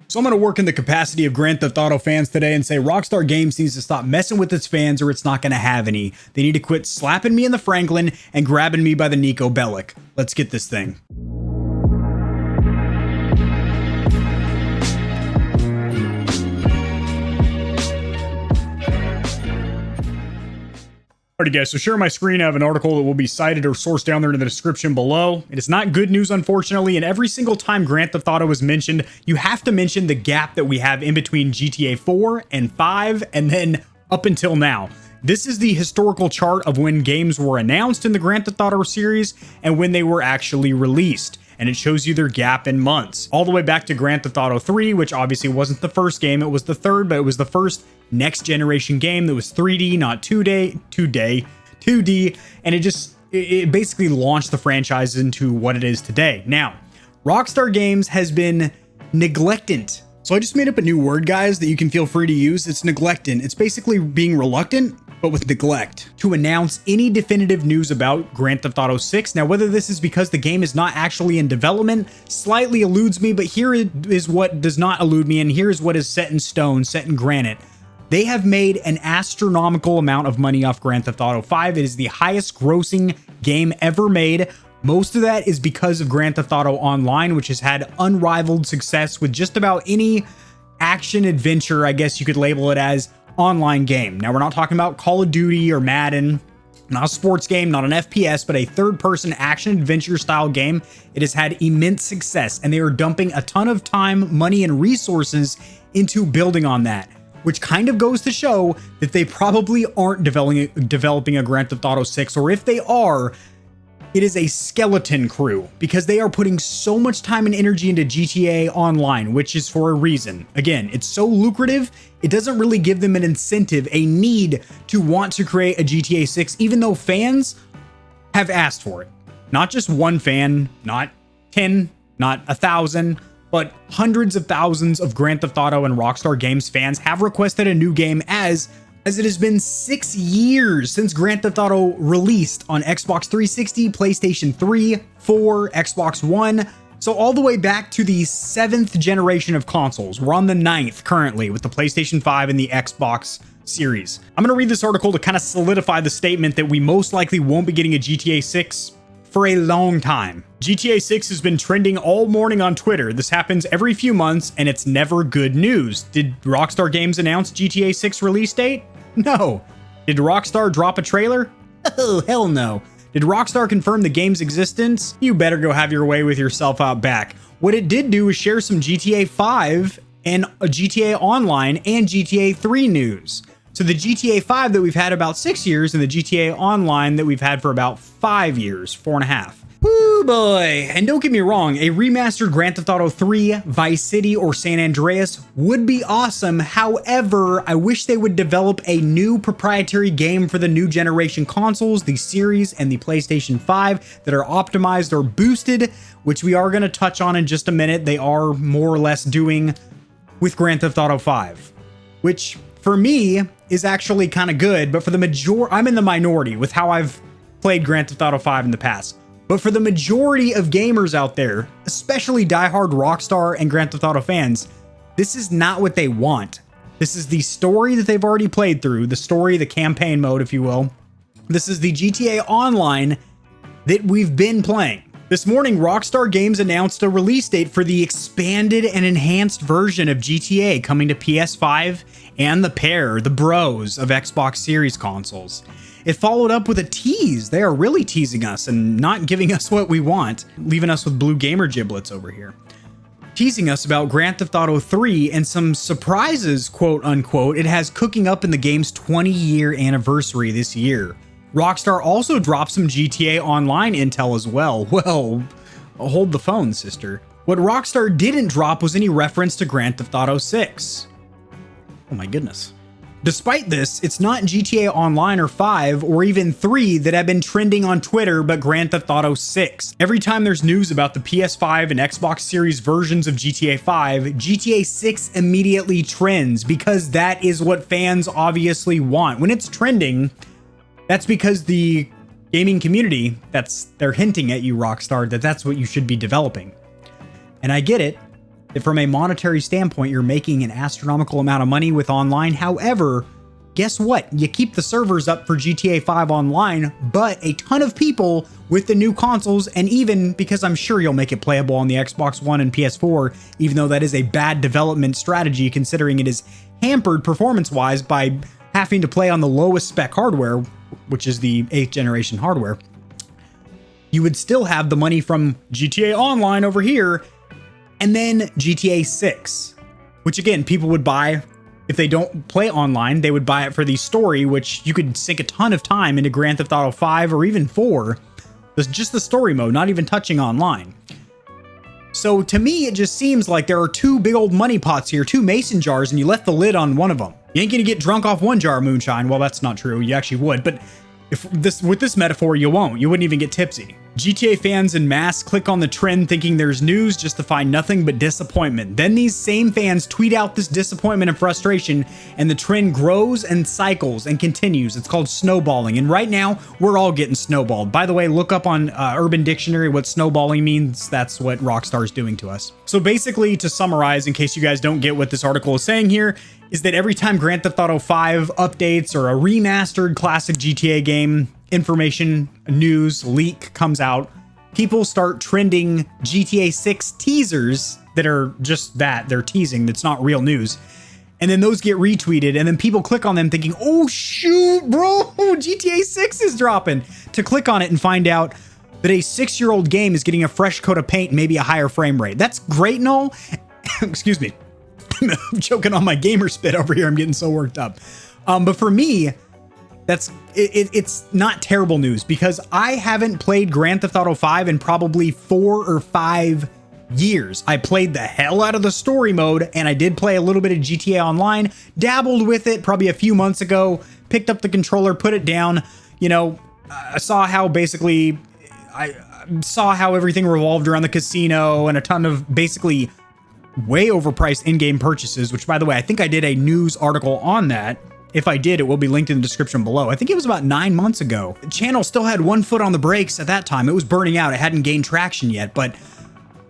So I'm going to work in the capacity of Grand Theft Auto fans today and say Rockstar Games needs to stop messing with its fans or it's not going to have any. They need to quit slapping me in the Franklin and grabbing me by the Nico Bellic. Let's get this thing. Alrighty guys, so share my screen. I have an article that will be cited or sourced down there in the description below. It is not good news, unfortunately, and every single time Grand Theft Auto is mentioned, you have to mention the gap that we have in between GTA 4 and 5, and then up until now. This is the historical chart of when games were announced in the Grand Theft Auto series and when they were actually released. And it shows you their gap in months. All the way back to Grand Theft Auto 3, which obviously wasn't the first game, it was the third, but it was the first next generation game that was 3D, not 2D, and it basically launched the franchise into what it is today. Now, Rockstar Games has been neglectant. So I just made up a new word, guys, that you can feel free to use. It's neglectant. It's basically being reluctant, but with neglect, to announce any definitive news about Grand Theft Auto 6. Now, whether this is because the game is not actually in development slightly eludes me, but here is what does not elude me, and here is what is set in stone, set in granite. They have made an astronomical amount of money off Grand Theft Auto 5. It is the highest grossing game ever made. Most of that is because of Grand Theft Auto Online, which has had unrivaled success with just about any action adventure, I guess you could label it as, online game. Now, we're not talking about Call of Duty or Madden, not a sports game, not an FPS, but a third-person action-adventure style game. It has had immense success, and they are dumping a ton of time, money, and resources into building on that, which kind of goes to show that they probably aren't developing a Grand Theft Auto 6, or if they are, it is a skeleton crew, because they are putting so much time and energy into GTA Online, which is for a reason. Again, it's so lucrative, it doesn't really give them an incentive, a need to want to create a GTA 6, even though fans have asked for it. Not just one fan, not 10, not 1,000, but hundreds of thousands of Grand Theft Auto and Rockstar Games fans have requested a new game as it has been 6 years since Grand Theft Auto released on Xbox 360, PlayStation 3, 4, Xbox One, so all the way back to the 7th generation of consoles. We're on the 9th currently with the PlayStation 5 and the Xbox series. I'm going to read this article to kind of solidify the statement that we most likely won't be getting a GTA 6 for a long time. GTA 6 has been trending all morning on Twitter. This happens every few months and it's never good news. Did Rockstar Games announce GTA 6 release date? No. Did Rockstar drop a trailer? Oh, hell no. Did Rockstar confirm the game's existence? You better go have your way with yourself out back. What it did do is share some GTA 5 and GTA Online and GTA 3 news. So the GTA 5 that we've had about 6 years and the GTA Online that we've had for about 5 years, 4.5. Woo boy. And don't get me wrong, a remastered Grand Theft Auto 3, Vice City, or San Andreas would be awesome. However, I wish they would develop a new proprietary game for the new generation consoles, the series and the PlayStation 5, that are optimized or boosted, which we are going to touch on in just a minute. They are more or less doing with Grand Theft Auto 5, which for me is actually kind of good, but for the I'm in the minority with how I've played Grand Theft Auto 5 in the past. But for the majority of gamers out there, especially diehard Rockstar and Grand Theft Auto fans, this is not what they want. This is the story that they've already played through, the story, the campaign mode, if you will. This is the GTA Online that we've been playing. This morning, Rockstar Games announced a release date for the expanded and enhanced version of GTA coming to PS5 and the bros of Xbox Series consoles. It followed up with a tease. They are really teasing us and not giving us what we want, leaving us with blue gamer giblets over here. Teasing us about Grand Theft Auto 3 and some surprises, quote unquote, it has cooking up in the game's 20-year anniversary this year. Rockstar also dropped some GTA Online intel as well. Well, hold the phone, sister. What Rockstar didn't drop was any reference to Grand Theft Auto 6. Oh my goodness. Despite this, it's not GTA Online or 5 or even 3 that have been trending on Twitter, but Grand Theft Auto 6. Every time there's news about the PS5 and Xbox Series versions of GTA 5, GTA 6 immediately trends because that is what fans obviously want. When it's trending, that's because the gaming community, they're hinting at you, Rockstar, that that's what you should be developing. And I get it. that from a monetary standpoint, you're making an astronomical amount of money with online. However, guess what? You keep the servers up for GTA 5 online, but a ton of people with the new consoles, and even because I'm sure you'll make it playable on the Xbox One and PS4, even though that is a bad development strategy considering it is hampered performance-wise by having to play on the lowest spec hardware, which is the 8th generation hardware, you would still have the money from GTA Online over here, and then GTA 6, which again, people would buy. If they don't play online, they would buy it for the story, which you could sink a ton of time into Grand Theft Auto 5 or even 4. There's just the story mode, not even touching online. So to me, it just seems like there are two big old money pots here, two mason jars, and you left the lid on one of them. You ain't gonna get drunk off one jar of moonshine. Well, that's not true. You actually would, but with this metaphor, you won't. You wouldn't even get tipsy. GTA fans en masse click on the trend thinking there's news just to find nothing but disappointment. Then these same fans tweet out this disappointment and frustration, and the trend grows and cycles and continues. It's called snowballing, and right now, we're all getting snowballed. By the way, look up on Urban Dictionary what snowballing means. That's what Rockstar is doing to us. So basically, to summarize, in case you guys don't get what this article is saying here, is that every time Grand Theft Auto 5 updates or a remastered classic GTA game information, news, leak comes out, people start trending GTA 6 teasers that are just that. They're teasing. That's not real news. And then those get retweeted, and then people click on them thinking, oh shoot, bro, GTA 6 is dropping, to click on it and find out that a 6-year-old game is getting a fresh coat of paint and maybe a higher frame rate. That's great and all. Excuse me. I'm choking on my gamer spit over here. I'm getting so worked up. But for me, it's not terrible news because I haven't played Grand Theft Auto 5 in probably 4 or 5 years. I played the hell out of the story mode, and I did play a little bit of GTA Online, dabbled with it probably a few months ago, picked up the controller, put it down. You know, I saw how basically I saw how everything revolved around the casino and a ton of basically way overpriced in-game purchases, which by the way, I think I did a news article on that. If I did, it will be linked in the description below. I think it was about 9 months ago. The channel still had one foot on the brakes at that time. It was burning out. It hadn't gained traction yet, but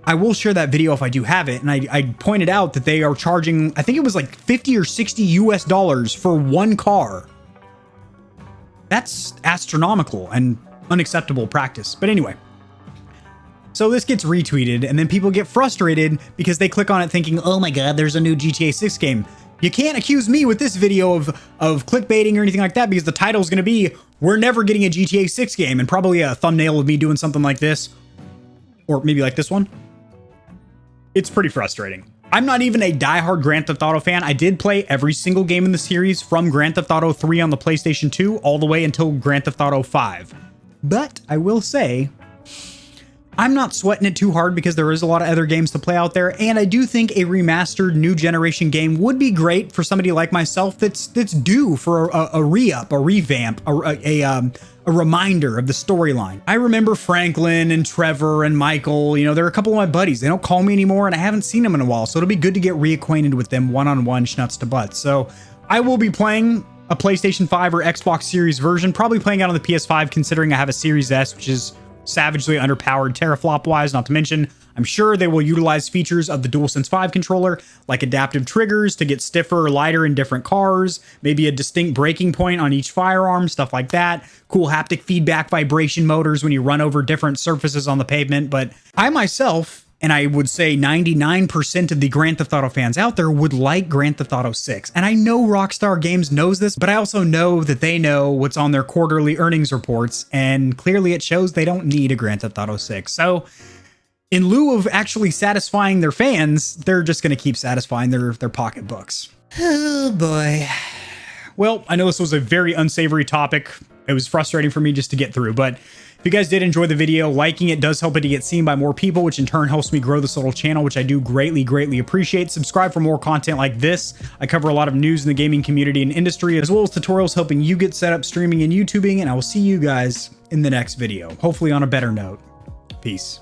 I will share that video if I do have it. And I pointed out that they are charging, I think it was like 50 or 60 US dollars for one car. That's astronomical and unacceptable practice. But anyway, so this gets retweeted, and then people get frustrated because they click on it thinking, oh my God, there's a new GTA 6 game. You can't accuse me with this video of clickbaiting or anything like that, because the title is going to be, we're never getting a GTA 6 game, and probably a thumbnail of me doing something like this, or maybe like this one. It's pretty frustrating. I'm not even a diehard Grand Theft Auto fan. I did play every single game in the series from Grand Theft Auto 3 on the PlayStation 2 all the way until Grand Theft Auto 5. But I will say, I'm not sweating it too hard because there is a lot of other games to play out there, and I do think a remastered new generation game would be great for somebody like myself that's due for a re-up, a revamp, a reminder of the storyline. I remember Franklin and Trevor and Michael. You know, they're a couple of my buddies. They don't call me anymore, and I haven't seen them in a while, so it'll be good to get reacquainted with them one-on-one, schnuts to butts. So I will be playing a PlayStation 5 or Xbox Series version, probably playing out on the PS5 considering I have a Series S, which is savagely underpowered teraflop wise, not to mention I'm sure they will utilize features of the DualSense 5 controller, like adaptive triggers to get stiffer or lighter in different cars, maybe a distinct braking point on each firearm, stuff like that, cool haptic feedback vibration motors when you run over different surfaces on the pavement. But I myself, and I would say 99% of the Grand Theft Auto fans out there, would like Grand Theft Auto 6. And I know Rockstar Games knows this, but I also know that they know what's on their quarterly earnings reports, and clearly it shows they don't need a Grand Theft Auto 6. So in lieu of actually satisfying their fans, they're just going to keep satisfying their pocketbooks. Oh boy. Well, I know this was a very unsavory topic. It was frustrating for me just to get through, but if you guys did enjoy the video, liking it does help it to get seen by more people, which in turn helps me grow this little channel, which I do greatly appreciate. Subscribe for more content like this. I cover a lot of news in the gaming community and industry, as well as tutorials helping you get set up streaming and YouTubing, and I will see you guys in the next video, hopefully on a better note. Peace.